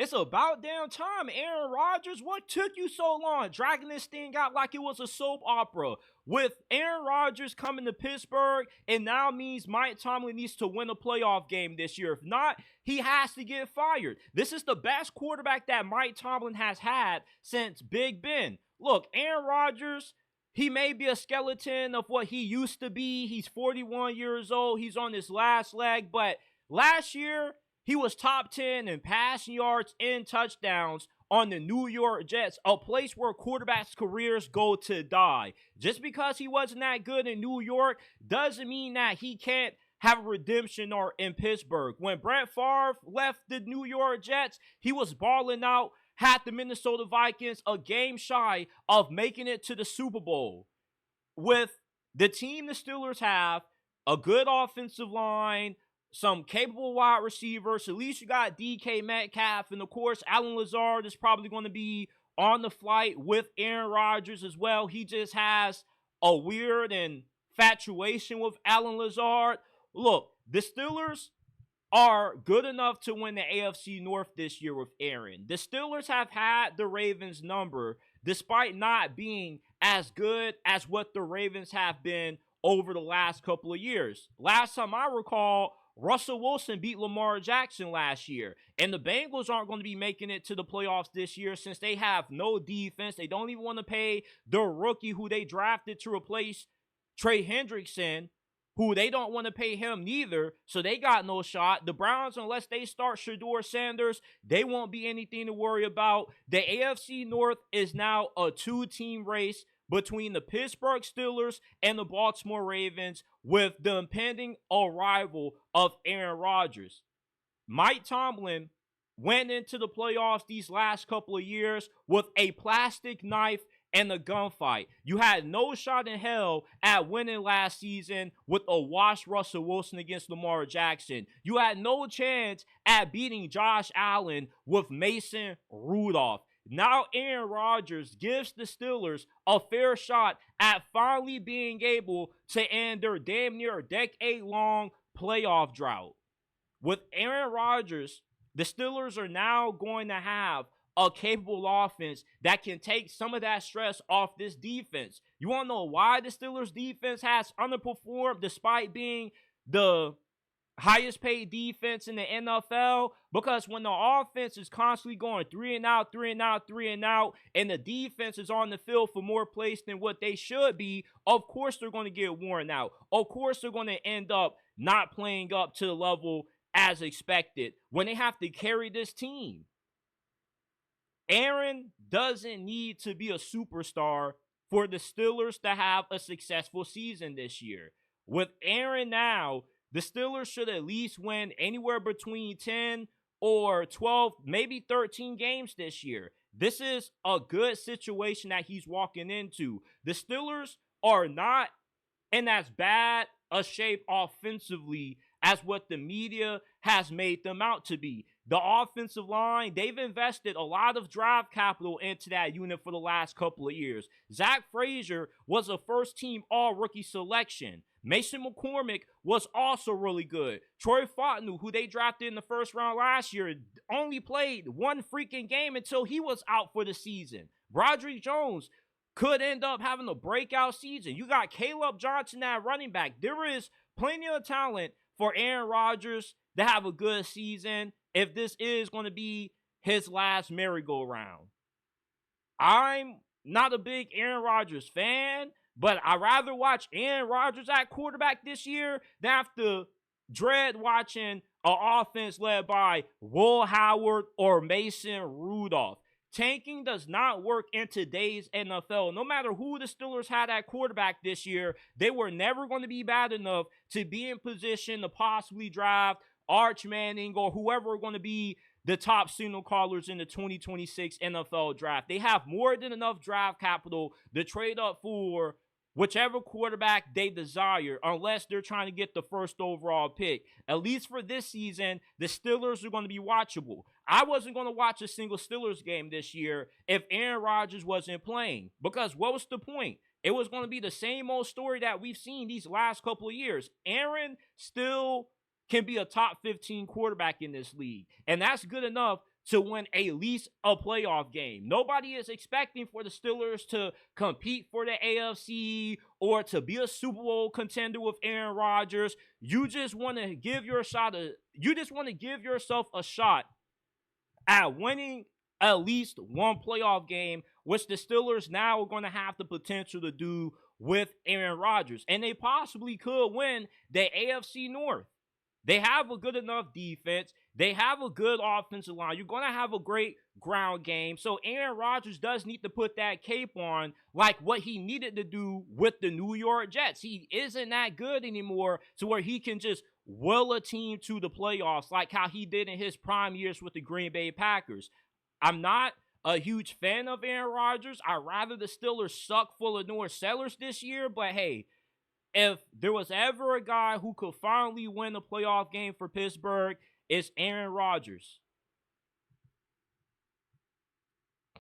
It's about damn time, Aaron Rodgers. What took you so long? Dragging this thing out like it was a soap opera. With Aaron Rodgers coming to Pittsburgh, it now means Mike Tomlin needs to win a playoff game this year. If not, he has to get fired. This is the best quarterback that Mike Tomlin has had since Big Ben. Look, Aaron Rodgers, he may be a skeleton of what he used to be. He's 41 years old. He's on his last leg. But last year, he was top 10 in passing yards and touchdowns on the New York Jets, a place where quarterbacks' careers go to die. Just because he wasn't that good in New York doesn't mean that he can't have a redemption or in Pittsburgh. When Brett Favre left the New York Jets, he was balling out, had the Minnesota Vikings a game shy of making it to the Super Bowl. With the team the Steelers have, a good offensive line, some capable wide receivers. At least you got DK Metcalf. And, of course, Alan Lazard is probably going to be on the flight with Aaron Rodgers as well. He just has a weird infatuation with Alan Lazard. Look, the Steelers are good enough to win the AFC North this year with Aaron. The Steelers have had the Ravens' number despite not being as good as what the Ravens have been over the last couple of years. Last time I recall, Russell Wilson beat Lamar Jackson last year. And the Bengals aren't going to be making it to the playoffs this year since they have no defense. They don't even want to pay the rookie who they drafted to replace Trey Hendrickson, who they don't want to pay him neither. So they got no shot. The Browns, unless they start Shedeur Sanders, they won't be anything to worry about. The AFC North is now a two-team race between the Pittsburgh Steelers and the Baltimore Ravens with the impending arrival of Aaron Rodgers. Mike Tomlin went into the playoffs these last couple of years with a plastic knife and a gunfight. You had no shot in hell at winning last season with a washed Russell Wilson against Lamar Jackson. You had no chance at beating Josh Allen with Mason Rudolph. Now Aaron Rodgers gives the Steelers a fair shot at finally being able to end their damn near decade-long playoff drought. With Aaron Rodgers, the Steelers are now going to have a capable offense that can take some of that stress off this defense. You want to know why the Steelers defense has underperformed despite being the highest paid defense in the NFL? Because when the offense is constantly going 3 and out, 3 and out, 3 and out, and the defense is on the field for more plays than what they should be, of course they're going to get worn out. Of course they're going to end up not playing up to the level as expected when they have to carry this team. Aaron doesn't need to be a superstar for the Steelers to have a successful season this year. With Aaron now, the Steelers should at least win anywhere between 10 or 12, maybe 13 games this year. This is a good situation that he's walking into. The Steelers are not in as bad a shape offensively as what the media has made them out to be. The offensive line, they've invested a lot of draft capital into that unit for the last couple of years. Zach Frazier was a first-team all-rookie selection. Mason McCormick was also really good. Troy Fontenot, who they drafted in the first round last year, only played one freaking game until he was out for the season. Broderick Jones could end up having a breakout season. You got Caleb Johnson at running back. There is plenty of talent for Aaron Rodgers to have a good season if this is going to be his last merry-go-round. I'm not a big Aaron Rodgers fan, but I'd rather watch Aaron Rodgers at quarterback this year than have to dread watching an offense led by Will Howard or Mason Rudolph. Tanking does not work in today's NFL. No matter who the Steelers had at quarterback this year, they were never going to be bad enough to be in position to possibly draft Arch Manning or whoever are going to be the top signal callers in the 2026 NFL draft. They have more than enough draft capital to trade up for whichever quarterback they desire, unless they're trying to get the first overall pick. At least for this season, the Steelers are going to be watchable. I wasn't going to watch a single Steelers game this year if Aaron Rodgers wasn't playing, because what was the point? It was going to be the same old story that we've seen these last couple of years. Aaron still can be a top 15 quarterback in this league, and that's good enough to win at least a playoff game. Nobody is expecting for the Steelers to compete for the AFC or to be a Super Bowl contender with Aaron Rodgers. You just want to give yourself a shot at winning at least one playoff game, which the Steelers now are going to have the potential to do with Aaron Rodgers. And they possibly could win the AFC North. They have a good enough defense. They have a good offensive line. You're going to have a great ground game. So Aaron Rodgers does need to put that cape on like what he needed to do with the New York Jets. He isn't that good anymore to where he can just will a team to the playoffs like how he did in his prime years with the Green Bay Packers. I'm not a huge fan of Aaron Rodgers. I'd rather the Steelers suck full of North Sellers this year. But hey, if there was ever a guy who could finally win a playoff game for Pittsburgh, it's Aaron Rodgers.